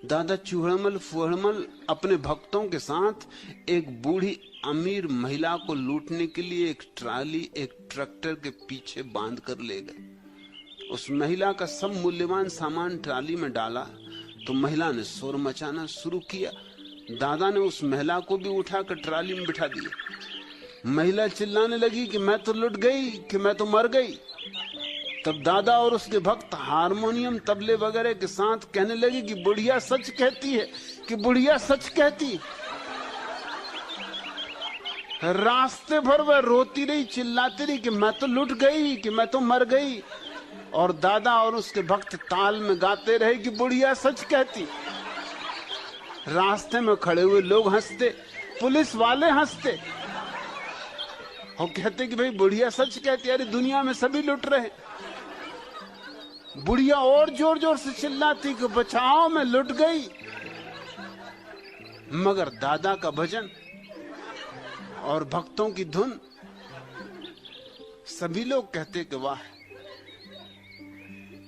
दादा चूहड़मल फूहड़मल अपने भक्तों के साथ एक बूढ़ी अमीर महिला को लूटने के लिए एक ट्राली एक ट्रैक्टर के पीछे बांध कर ले गए। उस महिला का सब मूल्यवान सामान ट्राली में डाला तो महिला ने शोर मचाना शुरू किया। दादा ने उस महिला को भी उठाकर ट्राली में बिठा दिया। महिला चिल्लाने लगी कि मैं तो लुट गई, कि मैं तो मर गई। तब दादा और उसके भक्त हारमोनियम तबले वगैरह के साथ कहने लगे कि बुढ़िया सच कहती है, कि बुढ़िया सच कहती। रास्ते भर वह रोती रही, चिल्लाती रही कि मैं तो लुट गई, कि मैं तो मर गई। और दादा और उसके भक्त ताल में गाते रहे कि बुढ़िया सच कहती। रास्ते में खड़े हुए लोग हंसते, पुलिस वाले हंसते और कहते कि भाई बुढ़िया सच कहती। अरे दुनिया में सभी लुट रहे। बुढ़िया और जोर जोर से चिल्लाती कि बचाओ मैं लुट गई। मगर दादा का भजन और भक्तों की धुन, सभी लोग कहते कि वाह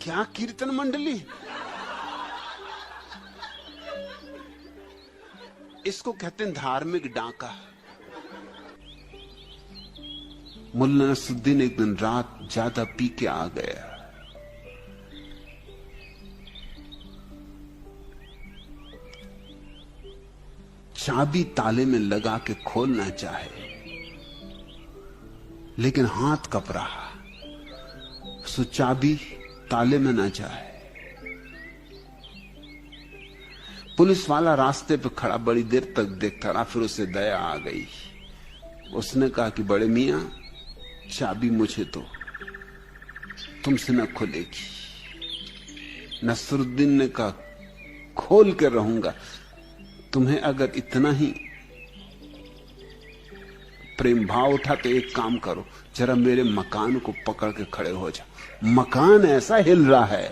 क्या कीर्तन मंडली। इसको कहते हैं धार्मिक डांका। मुल्ला नसरुद्दीन एक दिन रात ज्यादा पी के आ गया। चाबी ताले में लगा के खोलना चाहे, लेकिन हाथ कप रहा, सो चाबी ताले में ना जाए। पुलिस वाला रास्ते पे खड़ा बड़ी देर तक देखता रहा, फिर उसे दया आ गई। उसने कहा कि बड़े मियां चाबी मुझे तो तुमसे न खुलेगी। नसरुद्दीन ने कहा खोल के रहूंगा, तुम्हें अगर इतना ही प्रेम भाव उठा तो एक काम करो, जरा मेरे मकान को पकड़ के खड़े हो जाओ। मकान ऐसा हिल रहा है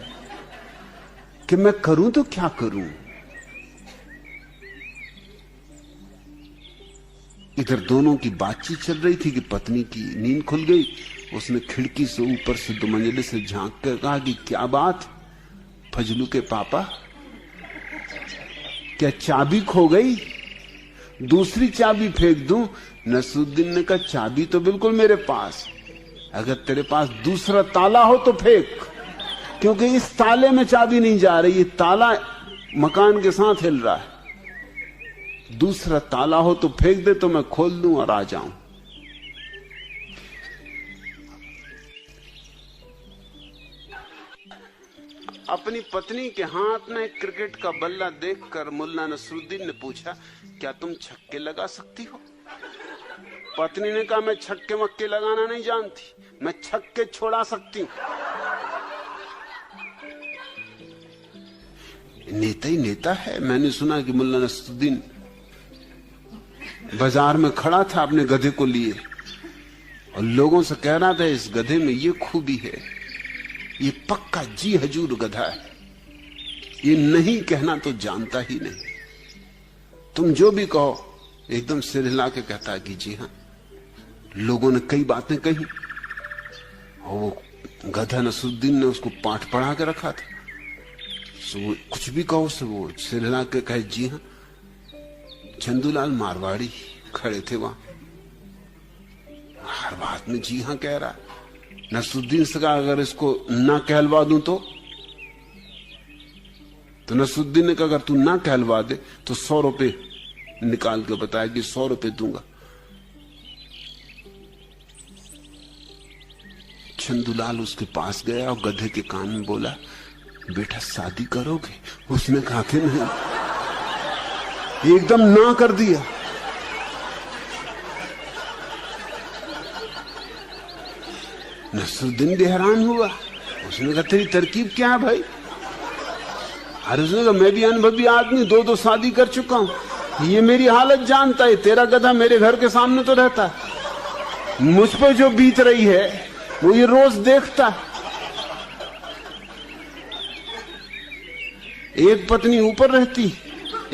कि मैं करूं तो क्या करूं। इधर दोनों की बातचीत चल रही थी कि पत्नी की नींद खुल गई। उसने खिड़की से ऊपर से 2 मंजिले से झांक कर कहा कि क्या बात फजलू के पापा, क्या चाबी खो गई? दूसरी चाबी फेंक दूं? नसरुद्दीन ने कहा चाबी तो बिल्कुल मेरे पास, अगर तेरे पास दूसरा ताला हो तो फेंक, क्योंकि इस ताले में चाबी नहीं जा रही, ये ताला मकान के साथ हिल रहा है। दूसरा ताला हो तो फेंक दे तो मैं खोल दूं और आ जाऊं। अपनी पत्नी के हाथ में क्रिकेट का बल्ला देखकर मुल्ला नसरुद्दीन ने पूछा क्या तुम छक्के लगा सकती हो? पत्नी ने कहा मैं छक्के मक्के लगाना नहीं जानती, मैं छक्के छोड़ा सकती। नेता ही नेता है। मैंने सुना कि मुल्ला नसरुद्दीन बाजार में खड़ा था अपने गधे को लिए और लोगों से कह रहा था इस गधे में ये खूबी है, ये पक्का जी हजूर गधा है, ये नहीं कहना तो जानता ही नहीं, तुम जो भी कहो एकदम सिर हिला के कहता है कि जी हां। लोगों ने कई बातें कही और वो गधा नसरुद्दीन ने उसको पाठ पढ़ा के रखा था, सो वो कुछ भी कहो से वो सिर हिला के कहे जी हां। चंदूलाल मारवाड़ी खड़े थे वहां, हर बात में जी हां कह रहा। नसरुद्दीन से कहा अगर इसको ना कहलवा दूं तो नसरुद्दीन ने कहा अगर तू ना कहलवा दे तो 100 रुपए निकाल के बताया कि 100 रुपए दूंगा। चंदूलाल उसके पास गया और गधे के कान में बोला बेटा शादी करोगे? उसने कहा कि नहीं, एकदम ना कर दिया। नसरुद्दीन भी हैरान हुआ। उसने कहा तेरी तरकीब क्या है भाई? अरे उसने कहा मैं भी अनुभवी आदमी, 2 शादी कर चुका हूं, ये मेरी हालत जानता है। तेरा गधा मेरे घर के सामने तो रहता है, मुझ पर जो बीत रही है वो ये रोज देखता है। एक पत्नी ऊपर रहती,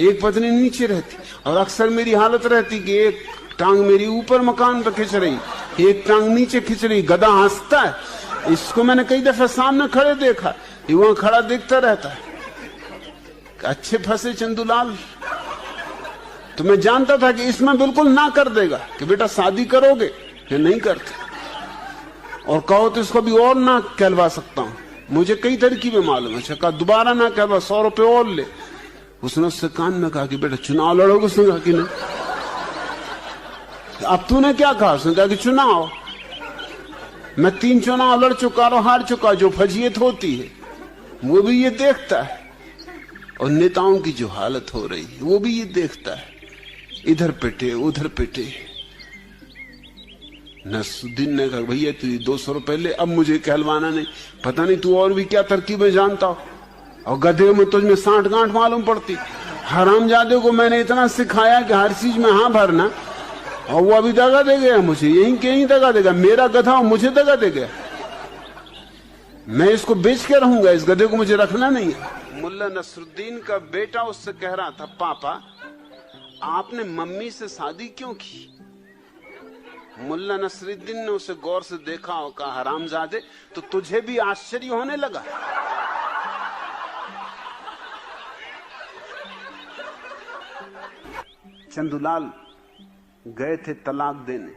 एक पत्नी नीचे रहती, और अक्सर मेरी हालत रहती कि एक टांग मेरी ऊपर मकान पर खिंच रही, एक टांग नीचे खिंच रही। गधा हंसता है। इसको मैंने कई दफे सामने खड़े देखा, ये वहां खड़ा देखता रहता है। अच्छे फंसे चंदूलाल। तो मैं जानता था कि इसमें बिल्कुल ना कर देगा कि बेटा शादी करोगे या नहीं करते, और कहो तो इसको भी और ना कहलवा सकता हूं। मुझे कई तरकीबें मालूम है। कहा दोबारा ना कहलवा, 100 रुपए और ले। उसने उससे कान में कहा कि बेटा चुनाव लड़ोगे? उसने कहा कि नहीं। अब तूने क्या कहा? उसने कहा कि चुनाव। मैं 3 चुनाव लड़ चुका और हार चुका। जो फजीयत होती है वो भी ये देखता है, और नेताओं की जो हालत हो रही है वो भी ये देखता है। इधर पिटे उधर पिटे। नसरुद्दीन ने कहा भैया तू 200 रुपए ले, अब मुझे कहलवाना नहीं। पता नहीं तू और भी क्या तरकीबें जानता हो, और गधे में तुझमें 60 गांठ मालूम पड़ती। हरामजादे को मैंने इतना सिखाया कि हर चीज में हाँ भरना, और वो अभी दगा दे गया मुझे। यहीं दगा देगा। मेरा गधा मुझे दगा दे गया। मैं इसको बेच के रहूंगा, इस गधे को मुझे रखना नहीं है। मुल्ला नसरुद्दीन का बेटा उससे कह रहा था, पापा आपने मम्मी से शादी क्यों की? मुल्ला नसरुद्दीन ने उसे गौर से देखा और कहा, हरामजादे तो तुझे भी आश्चर्य होने लगा? चंदूलाल गए थे तलाक देने।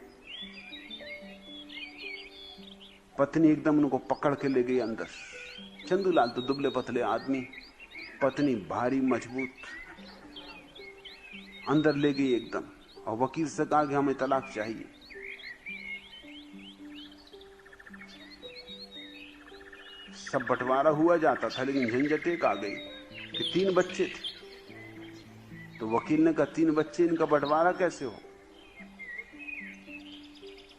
पत्नी एकदम उनको पकड़ के ले गई अंदर। चंदूलाल तो दुबले पतले आदमी, पत्नी भारी मजबूत, अंदर ले गई एकदम, और वकील से कहा कि हमें तलाक चाहिए। सब बंटवारा हुआ जाता था, लेकिन झंझट एक आ गई कि 3 बच्चे थे। तो वकील ने कहा 3 बच्चे, इनका बंटवारा कैसे हो?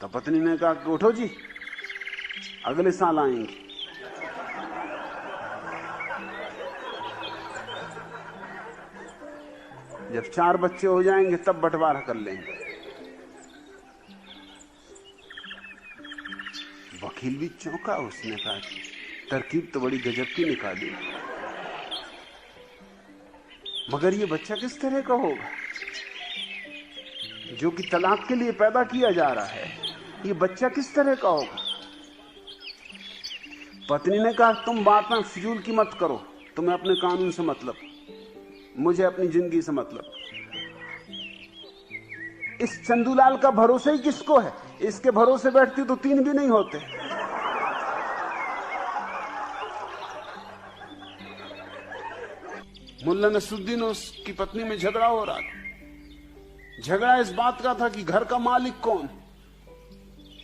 तो पत्नी ने कहा कि उठो जी, अगले साल आएंगे। जब 4 बच्चे हो जाएंगे तब बंटवारा कर लेंगे। वकील भी चौंका। उसने कहा तरकीब तो बड़ी गजब की निकाली, मगर ये बच्चा किस तरह का होगा जो कि तलाक के लिए पैदा किया जा रहा है? ये बच्चा किस तरह का होगा? पत्नी ने कहा तुम बात में फिजूल की मत करो, तुम्हें अपने कानून से मतलब, मुझे अपनी जिंदगी से मतलब। इस चंदूलाल का भरोसा ही किसको है? इसके भरोसे बैठती तो 3 भी नहीं होते। मुल्ला नसरुद्दीन और उसकी पत्नी में झगड़ा हो रहा था। झगड़ा इस बात का था कि घर का मालिक कौन।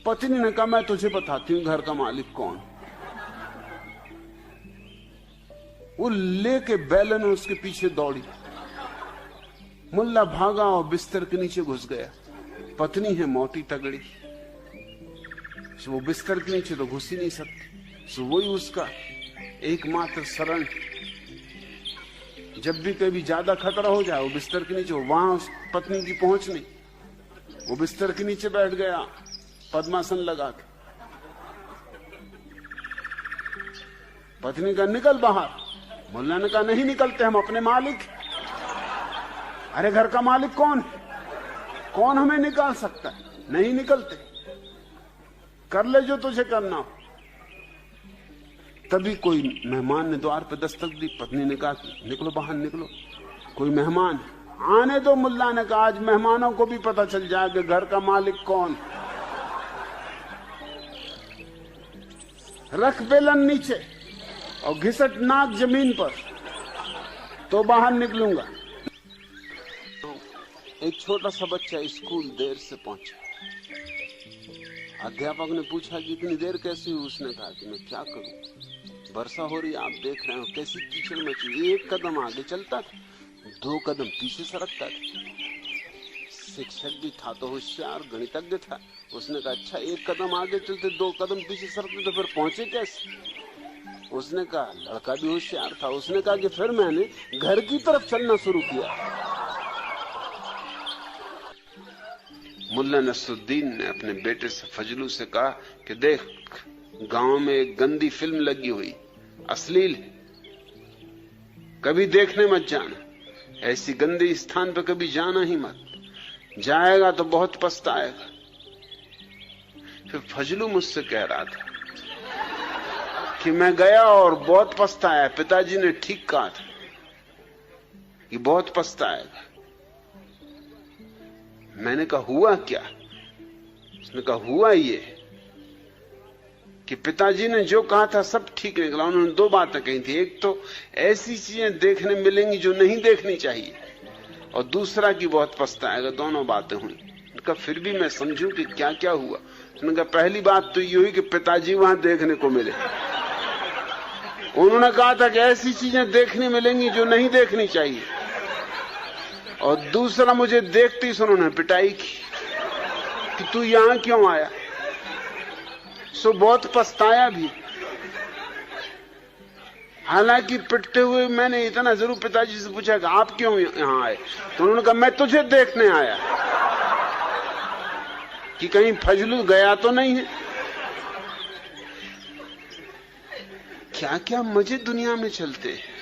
पत्नी ने कहा मैं तुझे बताती हूं घर का मालिक कौन। वो लेके बैलन उसके पीछे दौड़ी। मुल्ला भागा और बिस्तर के नीचे घुस गया। पत्नी है मोटी तगड़ी, वो बिस्तर के नीचे तो घुस ही नहीं सकती। सो वही उसका एकमात्र शरण। जब भी कभी ज्यादा खतरा हो जाए वो बिस्तर के नीचे, वहां उस पत्नी की पहुंच नहीं। वो बिस्तर के नीचे बैठ गया पद्मासन लगा के। पत्नी का निकल बाहर। मुल्ला ने कहा नहीं निकलते, हम अपने मालिक। अरे घर का मालिक कौन? कौन हमें निकाल सकता है? नहीं निकलते, कर ले जो तुझे करना हो। तभी कोई मेहमान ने द्वार पर दस्तक दी। पत्नी ने कहा निकलो बाहर निकलो, कोई मेहमान आने दो। मुल्ला ने कहा आज मेहमानों को भी पता चल जाए कि घर का मालिक कौन। रख बेलन नीचे और घिसट नाक जमीन पर, तो बाहर निकलूंगा। एक छोटा सा बच्चा स्कूल देर से पहुंचा। अध्यापक ने पूछा कि इतनी देर कैसे हुई? उसने कहा कि मैं क्या करूं, वर्षा हो रही, आप देख रहे हो कैसी कीचड़ मची। 1 कदम आगे चलता था, 2 कदम पीछे सरकता था। शिक्षक भी था तो होशियार, गणितज्ञ था। उसने कहा अच्छा 1 कदम आगे चलते 2 कदम पीछे सरकते तो फिर पहुंचे कैसे? उसने कहा लड़का भी होशियार था। उसने कहा कि फिर मैंने घर की तरफ चलना शुरू किया। मुल्ला नसरुद्दीन ने अपने बेटे से फजलू से कहा कि देख गांव में एक गंदी फिल्म लगी हुई, अश्लील, कभी देखने मत जाना। ऐसी गंदे स्थान पर कभी जाना ही मत, जाएगा तो बहुत पछताएगा। फिर फजलू मुझसे कह रहा था कि मैं गया और बहुत पछताया, पिताजी ने ठीक कहा था। कि बहुत पछताएगा। मैंने कहा हुआ क्या? उसने कहा हुआ ये कि पिताजी ने जो कहा था सब ठीक निकला। उन्होंने दो बातें कही थी, एक तो ऐसी चीजें देखने मिलेंगी जो नहीं देखनी चाहिए, और दूसरा कि बहुत पछताएगा। दोनों बातें हुई। उनका फिर भी मैं समझूं कि क्या क्या हुआ। उन्होंने कहा पहली बात तो ये हुई कि पिताजी वहां देखने को मिले। उन्होंने कहा था कि ऐसी चीजें देखने मिलेंगी जो नहीं देखनी चाहिए, और दूसरा मुझे देखते ही उन्होंने पिटाई की कि तू यहां क्यों आया। सो बहुत पछताया भी। हालांकि पिटते हुए मैंने इतना जरूर पिताजी से पूछा कि आप क्यों यहां आए, तो उन्होंने कहा मैं तुझे देखने आया कि कहीं फजलू गया तो नहीं है। क्या क्या मजे दुनिया में चलते हैं।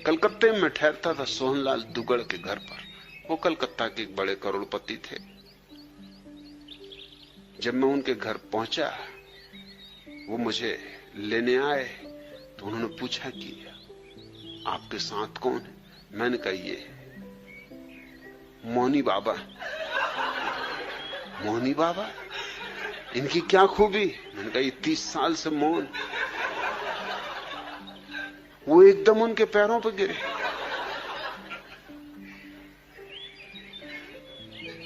कलकत्ते में ठहरता था सोहनलाल दुगड़ के घर पर। वो कलकत्ता के एक बड़े करोड़पति थे। जब मैं उनके घर पहुंचा, वो मुझे लेने आए, तो उन्होंने पूछा कि आपके साथ कौन है? मैंने कहा ये मौनी बाबा। मौनी बाबा, इनकी क्या खूबी? मैंने कहा ये 30 साल से मौन। वो एकदम उनके पैरों पर गिरे।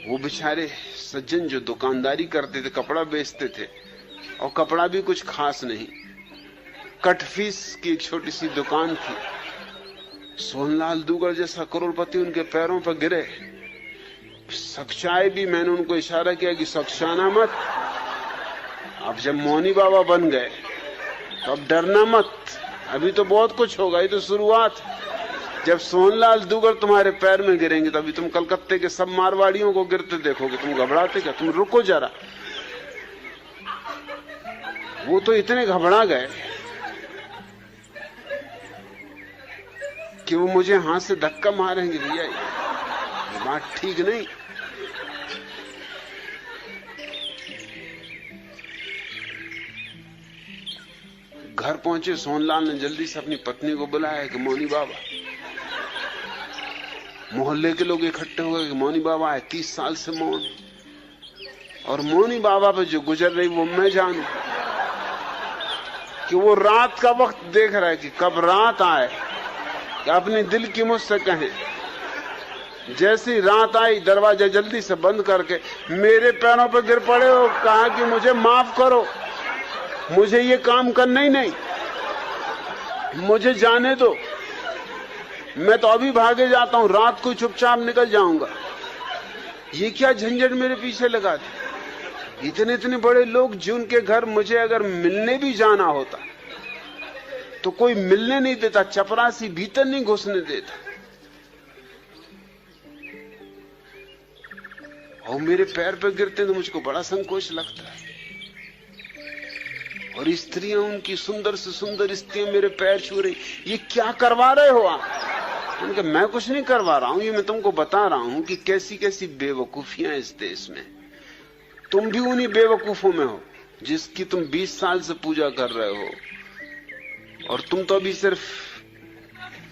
वो बेचारे सज्जन जो दुकानदारी करते थे, कपड़ा बेचते थे, और कपड़ा भी कुछ खास नहीं, कट फीस की एक छोटी सी दुकान थी। सोहनलाल दुगड़ जैसा करोड़पति उनके पैरों पर गिरे। सख्चाए भी। मैंने उनको इशारा किया कि सख्शाना मत। अब जब मौनी बाबा बन गए तो अब डरना मत, अभी तो बहुत कुछ होगा, ये तो शुरुआत। जब सोहनलाल दुगड़ तुम्हारे पैर में गिरेंगे तभी तुम कलकत्ते के सब मारवाड़ियों को गिरते देखोगे। तुम घबराते क्या? तुम रुको जरा। वो तो इतने घबरा गए कि वो मुझे हाथ से धक्का मारेंगे। भैया ये बात ठीक नहीं। घर पहुंचे, सोहनलाल ने जल्दी से अपनी पत्नी को बुलाया कि मौनी बाबा। मोहल्ले के लोग इकट्ठे हो गए कि मौनी बाबा है, 30 साल से मौन। और मौनी बाबा पे जो गुजर रही वो मैं जानू कि वो रात का वक्त देख रहा है कि कब रात आए कि अपने दिल की मुझसे कहें। जैसी रात आई, दरवाजा जल्दी से बंद करके मेरे पैरों पर गिर पड़े और कहा कि मुझे माफ करो, मुझे ये काम करना ही नहीं, मुझे जाने दो, मैं तो अभी भागे जाता हूं, रात को चुपचाप निकल जाऊंगा। ये क्या झंझट मेरे पीछे लगा दी। इतने इतने बड़े लोग जिनके घर मुझे अगर मिलने भी जाना होता तो कोई मिलने नहीं देता, चपरासी भीतर नहीं घुसने देता, और मेरे पैर पे गिरते तो मुझको बड़ा संकोच लगता है। और स्त्रियां, उनकी सुंदर से सुंदर स्त्रियां मेरे पैर छू रही। ये क्या करवा रहे हो आप? उनके मैं कुछ नहीं करवा रहा हूं, ये मैं तुमको बता रहा हूं कि कैसी कैसी बेवकूफियां इस देश में। तुम भी उन्हीं बेवकूफों में हो जिसकी तुम 20 साल से पूजा कर रहे हो, और तुम तो अभी सिर्फ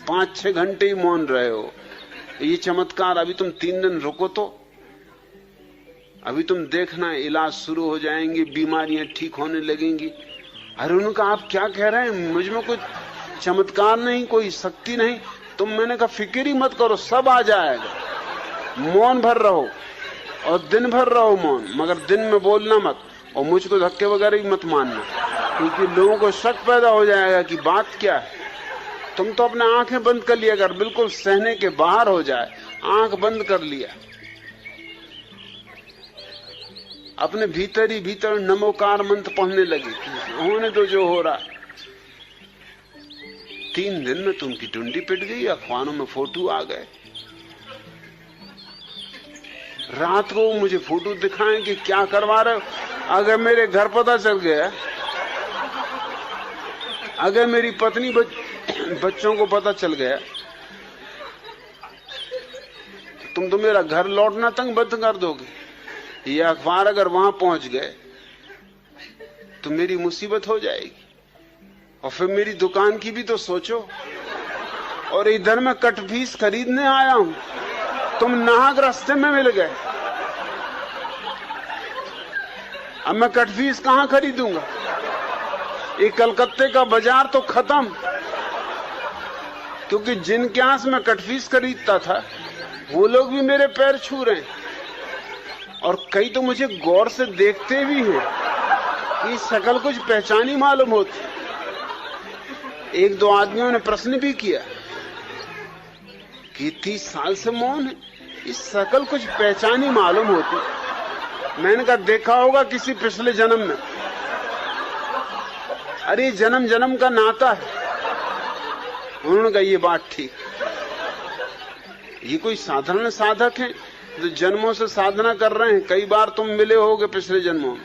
5-6 घंटे ही मौन रहे हो। ये चमत्कार, अभी तुम 3 दिन रुको तो अभी तुम देखना इलाज शुरू हो जाएंगे, बीमारियां ठीक होने लगेंगी। अरे उन्होंने कहा आप क्या कह रहे हैं, मुझ में कोई चमत्कार नहीं, कोई शक्ति नहीं। तुम, मैंने कहा फिक्र ही मत करो, सब आ जाएगा। मौन भर रहो और दिन भर रहो मौन, मगर दिन में बोलना मत, और मुझको धक्के वगैरह ही मत मानना, क्योंकि लोगों को शक पैदा हो जाएगा कि बात क्या है। तुम तो अपने आंखें बंद कर लिया, अगर बिल्कुल सहने के बाहर हो जाए, आंख बंद कर लिया, अपने भीतर ही भीतर नमोकार मंत्र पढ़ने लगी, होने दो जो हो रहा। 3 दिन में तुमकी टुंडी पिट गई, अखबारों में फोटो आ गए। रात को मुझे फोटो दिखाएं कि क्या करवा रहे हो। अगर मेरे घर पता चल गया, अगर मेरी पत्नी बच्चों को पता चल गया, तुम तो मेरा घर लौटना तंग बंद कर दोगे। ये अखबार अगर वहां पहुंच गए तो मेरी मुसीबत हो जाएगी। और फिर मेरी दुकान की भी तो सोचो, और इधर मैं कटफीस खरीदने आया हूं, तुम नाहक रास्ते में मिल गए। अब मैं कटफीस कहां खरीदूंगा? ये कलकत्ते का बाजार तो खत्म, क्योंकि जिनके यहां से मैं कटफीस खरीदता था वो लोग भी मेरे पैर छू रहे हैं, और कई तो मुझे गौर से देखते भी हैं कि शक्ल कुछ पहचानी मालूम होती। एक दो आदमियों ने प्रश्न भी किया कि 30 साल से मौन है, इस शक्ल कुछ पहचानी मालूम होती। मैंने कहा देखा होगा किसी पिछले जन्म में। अरे जन्म जन्म का नाता है। उन्होंने कहा ये बात ठीक, ये कोई साधारण साधक है जो जन्मों से साधना कर रहे हैं, कई बार तुम मिले होगे पिछले जन्मों में,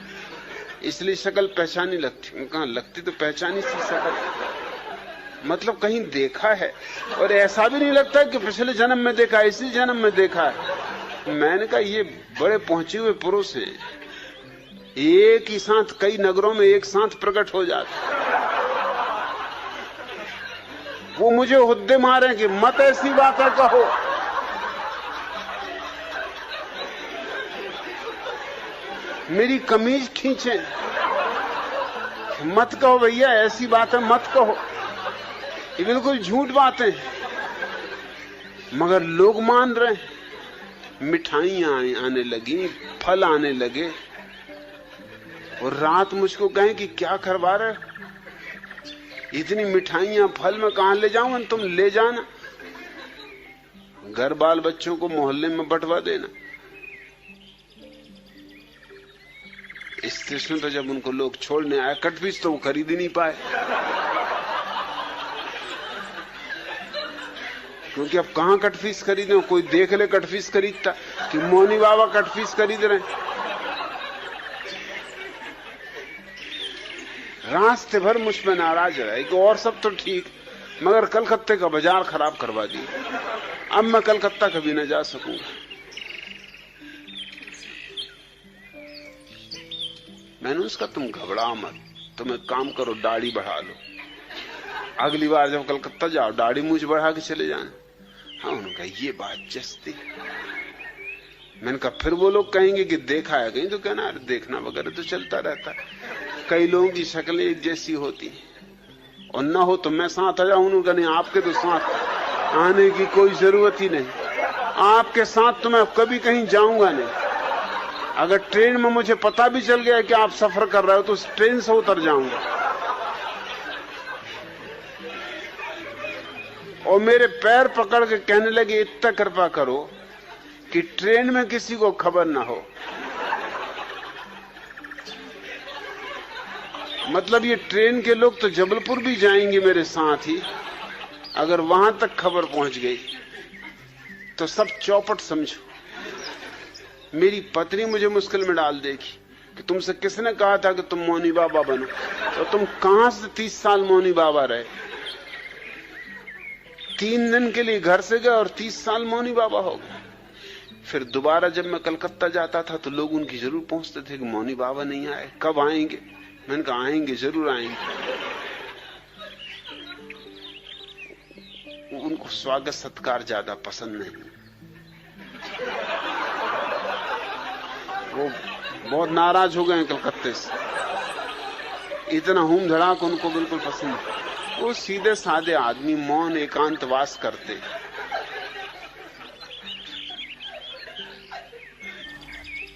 इसलिए शक्ल पहचानी लगती। कहा लगती तो पहचानी सी शक्ल, मतलब कहीं देखा है, और ऐसा भी नहीं लगता कि पिछले जन्म में देखा, इसी जन्म में देखा है। मैंने कहा ये बड़े पहुंचे हुए पुरुष हैं, एक ही साथ कई नगरों में एक साथ प्रकट हो जाते। वो मुझे हुद्दे मारे कि मत ऐसी बातें कहो। मेरी कमीज खींचे, मत कहो भैया ऐसी बातें मत कहो, ये बिल्कुल झूठ बातें। मगर लोग मान रहे हैं। मिठाइयां आने लगी, फल आने लगे, और रात मुझको कहें कि क्या करवा रहे, इतनी मिठाइयां फल में कहां ले जाऊं? तुम ले जाना, घर बाल बच्चों को मोहल्ले में बंटवा देना। स्टेशन पर जब उनको लोग छोड़ने आए, कटफीस तो वो खरीद ही नहीं पाए, क्योंकि अब कहां कटफीस खरीदे? कोई देख ले कटफीस खरीदता कि मौनी बाबा कटफीस खरीद रहे हैं। रास्ते भर मुझ पर नाराज रहे कि और सब तो ठीक, मगर कलकत्ते का बाजार खराब करवा दिया। अब मैं कलकत्ता कभी न जा सकूंगा। मैंने उसका तुम घबराओ मत, तुम एक काम करो, दाढ़ी बढ़ा लो, अगली बार जब कलकत्ता जाओ दाढ़ी मूंछ बढ़ा के चले जाना। हाँ, उन्होंने कहा ये बात जस्ती। मैंने कहा फिर वो लोग कहेंगे कि देखा है कहीं, तो कहना अरे देखना वगैरह तो चलता रहता है, कई लोगों की शक्लें एक जैसी होती, और ना हो तो मैं साथ आ जाऊं। उन्होंने कहा नहीं, आपके तो साथ आने की कोई जरूरत ही नहीं, आपके साथ तो मैं कभी कहीं जाऊंगा नहीं। अगर ट्रेन में मुझे पता भी चल गया कि आप सफर कर रहे हो तो उस ट्रेन से उतर जाऊंगा। और मेरे पैर पकड़ के कहने लगे इतना कृपा करो कि ट्रेन में किसी को खबर ना हो। मतलब ये ट्रेन के लोग तो जबलपुर भी जाएंगे मेरे साथ ही, अगर वहां तक खबर पहुंच गई तो सब चौपट समझो। मेरी पत्नी मुझे मुश्किल में डाल देगी कि तुमसे किसने कहा था कि तुम मौनी बाबा बनो, तो तुम कहां से 30 साल मौनी बाबा रहे? 3 दिन के लिए घर से गए और 30 साल मौनी बाबा हो गए। फिर दोबारा जब मैं कलकत्ता जाता था तो लोग उनकी जरूर पूछते थे कि मौनी बाबा नहीं आए, कब आएंगे? मैंने कहा आएंगे, जरूर आएंगे। उनको स्वागत सत्कार ज्यादा पसंद नहीं, वो बहुत नाराज हो गए कलकत्ते से, इतना हूम धड़ाक उनको बिल्कुल पसंद नहीं। वो सीधे साधे आदमी मौन एकांतवास करते।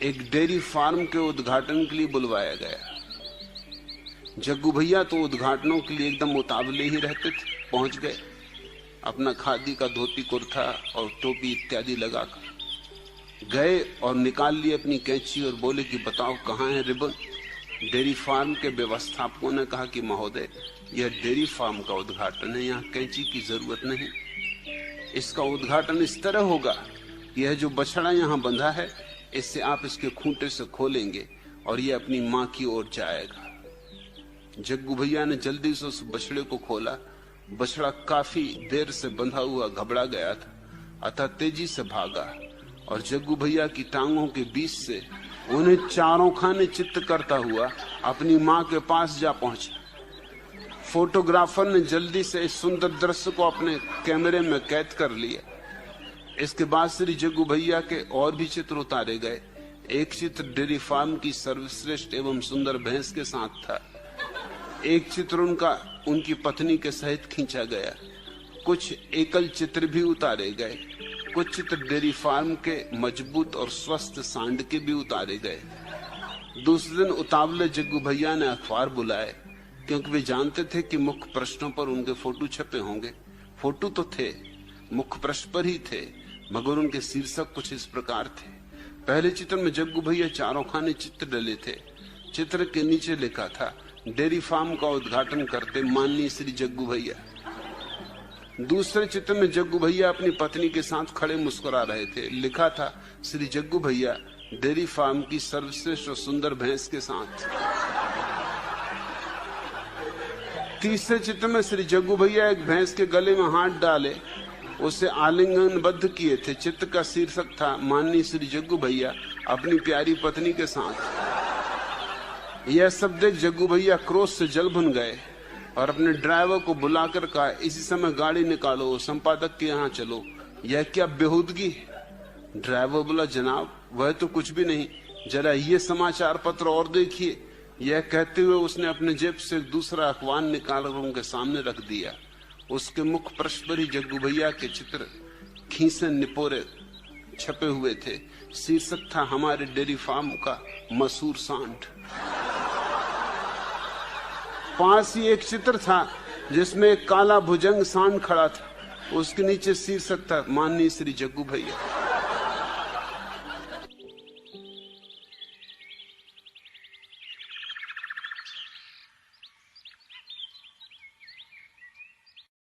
एक डेयरी फार्म के उद्घाटन के लिए बुलवाया गया। जग्गू भैया तो उद्घाटनों के लिए एकदम उतावले ही रहते थे। पहुंच गए, अपना खादी का धोती कुर्ता और टोपी इत्यादि लगाकर गए और निकाल लिए अपनी कैंची और बोले कि बताओ कहाँ है रिबन? डेयरी फार्म के व्यवस्थापकों ने कहा कि महोदय, यह डेयरी फार्म का उद्घाटन है, यहाँ कैंची की जरूरत नहीं। इसका उद्घाटन इस तरह होगा, यह जो बछड़ा यहाँ बंधा है इससे आप इसके खूंटे से खोलेंगे और यह अपनी माँ की ओर जाएगा। जग्गू भैया ने जल्दी से उस बछड़े को खोला। बछड़ा काफी देर से बंधा हुआ घबरा गया था, अतः तेजी से भागा और जग्गू भैया की टांगों के बीच से उन्हें चारों खाने चित्त करता हुआ अपनी माँ के पास जा पहुंचा। फोटोग्राफर ने जल्दी से इस सुंदर दृश्य को अपने कैमरे में कैद कर लिया। इसके बाद श्री जग्गू भैया के और भी चित्र उतारे गए। एक चित्र डेयरी फार्म की सर्वश्रेष्ठ एवं सुंदर भैंस के साथ था। एक चित्र उनकी पत्नी के सहित खींचा गया। कुछ एकल चित्र भी उतारे गए। कुछ चित्र डेयरी फार्म के मजबूत और स्वस्थ सांड के भी उतारे गए। दूसरे दिन उतावले जग्गू भैया ने अखबार बुलाए, क्योंकि वे जानते थे कि मुख्य पृष्ठों पर उनके फोटो छपे होंगे। फोटो तो थे, मुख्य पृष्ठ पर ही थे, मगर उनके शीर्षक कुछ इस प्रकार थे। पहले चित्र में जग्गू भैया चारों खाने चित्र डले थे। चित्र के नीचे लिखा था, डेयरी फार्म का उद्घाटन करते माननीय श्री जग्गू भैया। दूसरे चित्र में जग्गू भैया अपनी पत्नी के साथ खड़े मुस्कुरा रहे थे। लिखा था, श्री जग्गू भैया डेयरी फार्म की सर्वश्रेष्ठ और सुंदर भैंस के साथ। तीसरे चित्र में श्री जग्गू भैया एक भैंस के गले में हाथ डाले उसे आलिंगनबद्ध किए थे। चित्र का शीर्षक था, माननीय श्री जग्गू भैया अपनी प्यारी पत्नी के साथ। यह सब देख जग्गू भैया क्रोध से जल भुन गए और अपने ड्राइवर को बुलाकर कहा, इसी समय गाड़ी निकालो, संपादक के यहाँ चलो। यह क्या बेहूदगी है? ड्राइवर बोला, जनाब वह तो कुछ भी नहीं, जरा ये समाचार पत्र और देखिए। यह कहते हुए उसने अपने जेब से दूसरा अखबार निकालकर उनके सामने रख दिया। उसके मुख्य पृष्ठ पर ही जग्गू भैया के चित्र खींचे निपोरे छपे हुए थे। शीर्षक था, हमारे डेयरी फार्म का मशहूर सांड। पास ही एक चित्र था जिसमें एक काला भुजंग सांड खड़ा था। उसके नीचे शीर्षक था, माननीय श्री जग्गू भैया।